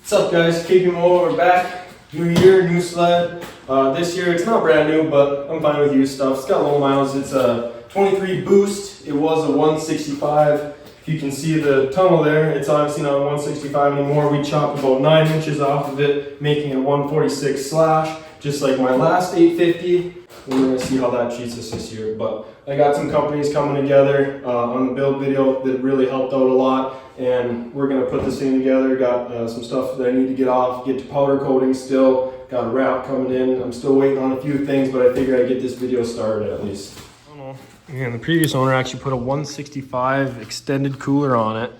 What's up guys, KPMO, we're back. New year, new sled. This year it's not brand new, but I'm fine with used stuff. It's got low miles. It's a 23 Boost. It was a 165. If you can see the tunnel there, it's obviously not a 165 anymore. We chopped about 9 inches off of it, making it a 146 slash, just like my last 850. We're gonna see how that treats us this year. But I got some companies coming together on the build video that really helped out a lot. And we're gonna put this thing together. Got some stuff that I need to get off, get to powder coating still. Got a wrap coming in. I'm still waiting on a few things, but I figured I'd get this video started at least. I don't know. And the previous owner actually put a 165 extended cooler on it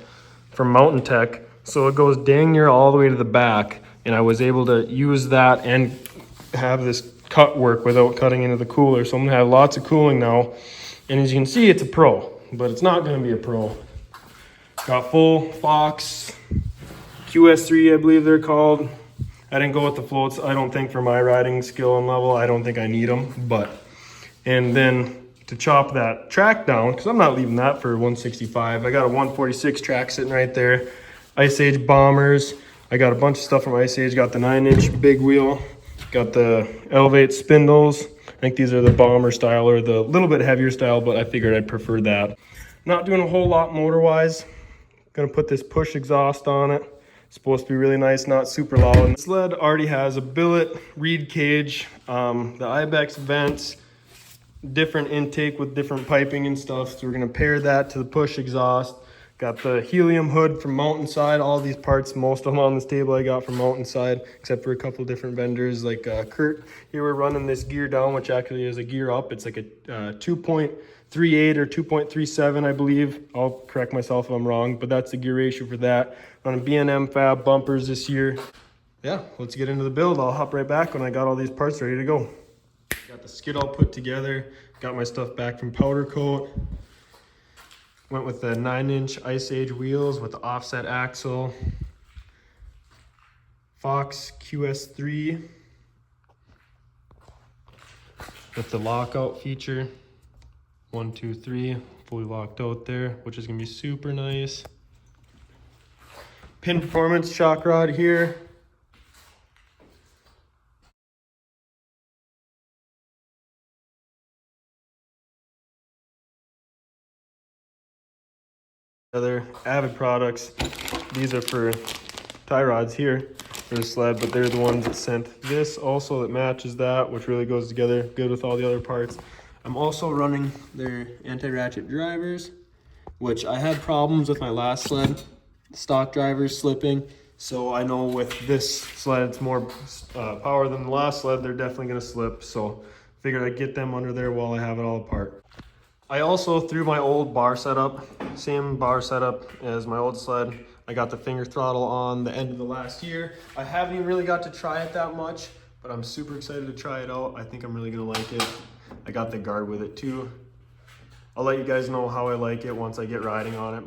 from Mountain Tech. So it goes dang near all the way to the back. And I was able to use that and have this cut work without cutting into the cooler. So I'm gonna have lots of cooling now. And as you can see, it's a pro, but it's not gonna be a pro. Got full Fox QS3, I believe they're called. I didn't go with the floats, I don't think, for my riding skill and level. I don't think I need them, but. And then to chop that track down, because I'm not leaving that for 165. I got a 146 track sitting right there. Ice Age bombers. I got a bunch of stuff from Ice Age. Got the 9-inch big wheel. Got the Elevate spindles. I think these are the bomber style or the little bit heavier style, but I figured I'd prefer that. Not doing a whole lot motor-wise. Gonna put this push exhaust on it. It's supposed to be really nice, not super loud. And the sled already has a billet reed cage, the Ibex vents, different intake with different piping and stuff. So we're gonna pair that to the push exhaust. Got the helium hood from Mountainside. All these parts, most of them on this table I got from Mountainside, except for a couple of different vendors like Kurt. Here we're running this gear down, which actually is a gear up. It's like a 2.38 or 2.37, I believe. I'll correct myself if I'm wrong, but that's the gear ratio for that. Running B&M Fab bumpers this year. Yeah, let's get into the build. I'll hop right back when I got all these parts ready to go. Got the skid all put together. Got my stuff back from Powder Coat. Went with the 9-inch Ice Age wheels with the offset axle. Fox QS3 with the lockout feature. 1, 2, 3, fully locked out there, which is gonna be super nice. Pin Performance shock rod here. Other Avid products. These are for tie rods here for the sled, but they're the ones that sent this also that matches that, which really goes together good with all the other parts. I'm also running their anti-ratchet drivers, which I had problems with my last sled, stock drivers slipping. So I know with this sled, it's more power than the last sled. They're definitely gonna slip. So figured I'd get them under there while I have it all apart. I also threw my old bar setup, same bar setup as my old sled. I got the finger throttle on the end of the last year. I haven't even really got to try it that much, but I'm super excited to try it out. I think I'm really gonna like it. I got the guard with it too. I'll let you guys know how I like it once I get riding on it.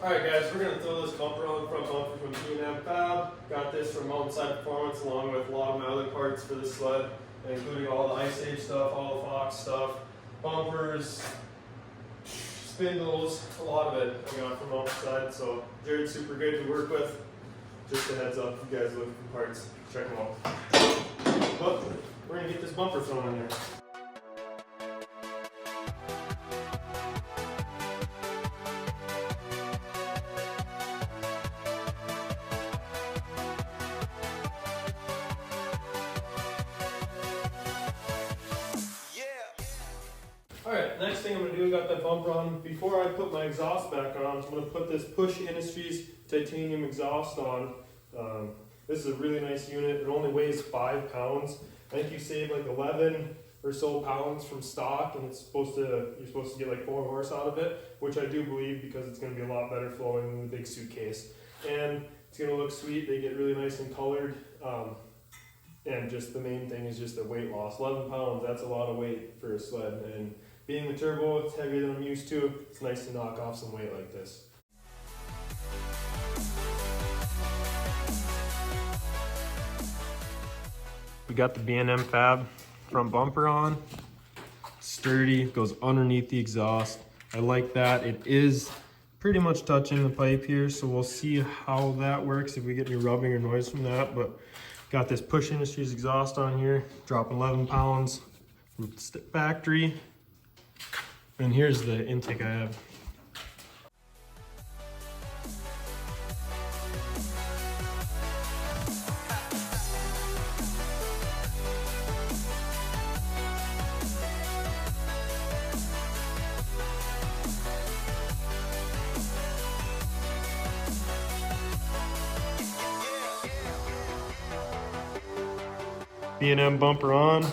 Alright guys, we're going to throw this bumper on, front bumper from B&M Fab. Got this from Mountainside Performance along with a lot of my other parts for this sled, including all the Ice Age stuff, all the Fox stuff, bumpers, spindles, a lot of it I got from Mountainside. So Jared's super good to work with. Just a heads up if you guys are looking for parts, check them out. But we're going to get this bumper thrown in there. Alright, next thing I'm going to do, I got that bumper on. Before I put my exhaust back on, I'm going to put this Push Industries titanium exhaust on. This is a really nice unit. It only weighs 5 pounds. I think you save like 11 or so pounds from stock, and you're supposed to get like 4 horse out of it, which I do believe because it's going to be a lot better flowing than the big suitcase. And it's going to look sweet. They get really nice and colored. And just the main thing is just the weight loss. 11 pounds, that's a lot of weight for a sled. And being the turbo, it's heavier than I'm used to. It's nice to knock off some weight like this. We got the B&M Fab front bumper on. Sturdy, goes underneath the exhaust. I like that. It is pretty much touching the pipe here, so we'll see how that works, if we get any rubbing or noise from that. But got this Push Industries exhaust on here, dropping 11 pounds from the factory. And here's the intake I have. B&M bumper on,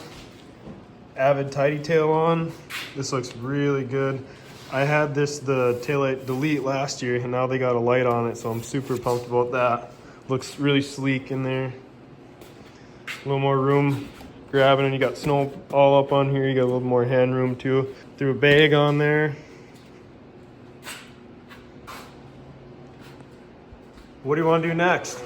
Avid tidy tail on. This looks really good. I had the taillight delete last year, and now they got a light on it, so I'm super pumped about that. Looks really sleek in there. A little more room grabbing, and you got snow all up on here. You got a little more hand room too. Threw a bag on there. What do you want to do next?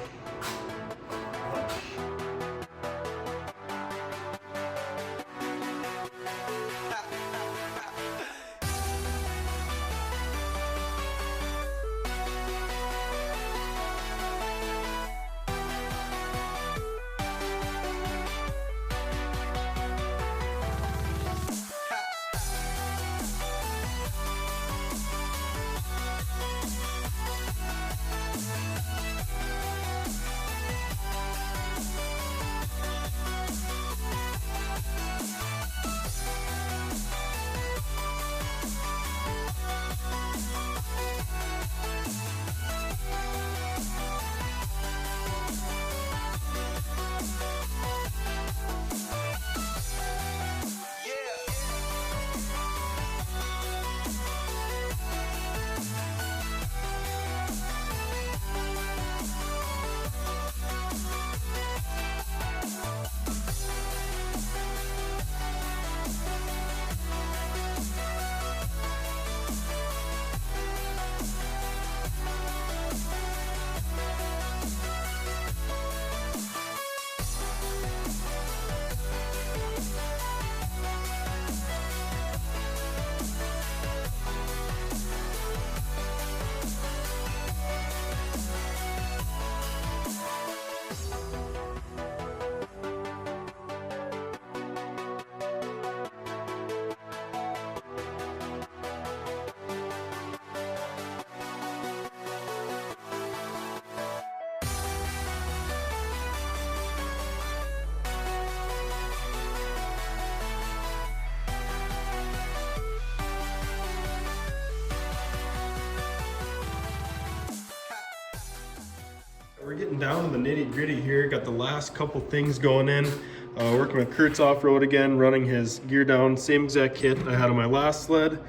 We're getting down to the nitty gritty here. Got the last couple things going in. Working with Kurt's Off-Road again, running his gear down, same exact kit I had on my last sled.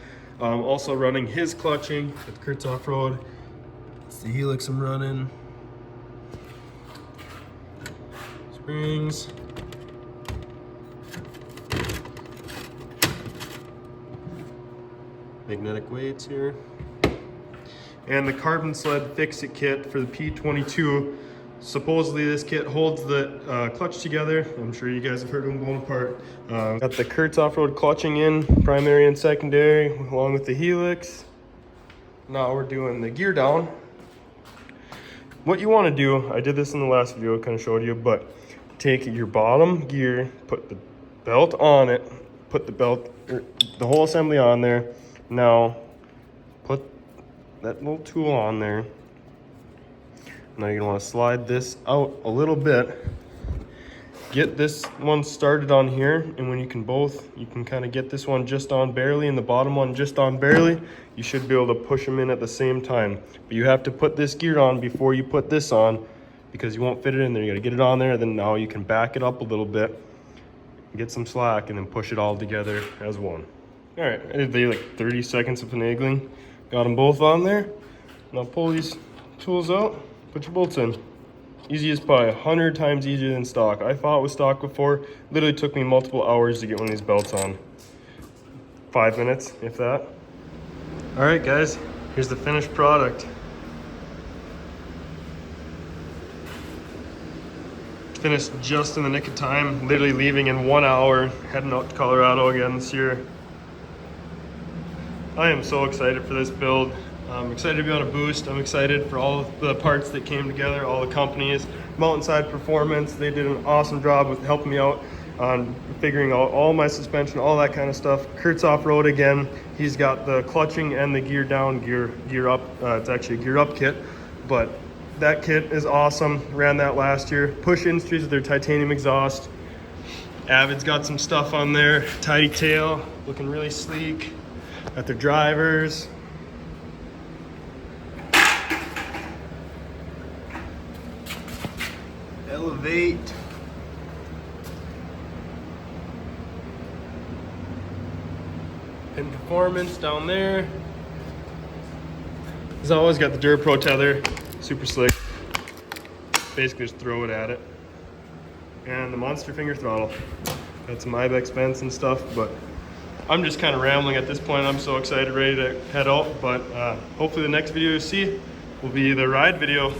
Also running his clutching with Kurt's Off-Road. It's the Helix I'm running. Springs. Magnetic weights here. And the carbon sled fix-it kit for the P22. Supposedly this kit holds the clutch together. I'm sure you guys have heard them going apart. Got the Kurt's Off-Road clutching in, primary and secondary, along with the Helix. Now we're doing the gear down. What you want to do, I did this in the last video, kind of showed you, but take your bottom gear, put the belt on it, put the whole assembly on there. Now put that little tool on there. Now you're gonna want to slide this out a little bit. Get this one started on here, and when you can kind of get this one just on barely and the bottom one just on barely, you should be able to push them in at the same time. But you have to put this gear on before you put this on, because you won't fit it in there. You gotta get it on there, then now you can back it up a little bit, get some slack, and then push it all together as one. All right, I did like 30 seconds of finagling. Got them both on there. Now pull these tools out, put your bolts in. Easy as pie, 100 times easier than stock. I thought it was stock before. Literally took me multiple hours to get one of these belts on. 5 minutes, if that. All right, guys, here's the finished product. Finished just in the nick of time, literally leaving in 1 hour, heading out to Colorado again this year. I am so excited for this build. I'm excited to be on a boost. I'm excited for all of the parts that came together, all the companies. Mountainside Performance, they did an awesome job with helping me out on figuring out all my suspension, all that kind of stuff. Kurt's off-road again. He's got the clutching and the gear down, gear up. It's actually a gear up kit, but that kit is awesome. Ran that last year. Push Industries with their titanium exhaust. Avid's got some stuff on there. Tidy tail, looking really sleek. Got their drivers. Elevate. And Performance down there. As always, got the DuraPro tether, super slick. Basically just throw it at it. And the monster finger throttle. Got some Ibex vents and stuff, but I'm just kind of rambling at this point. I'm so excited, ready to head out, but hopefully the next video you see will be the ride video.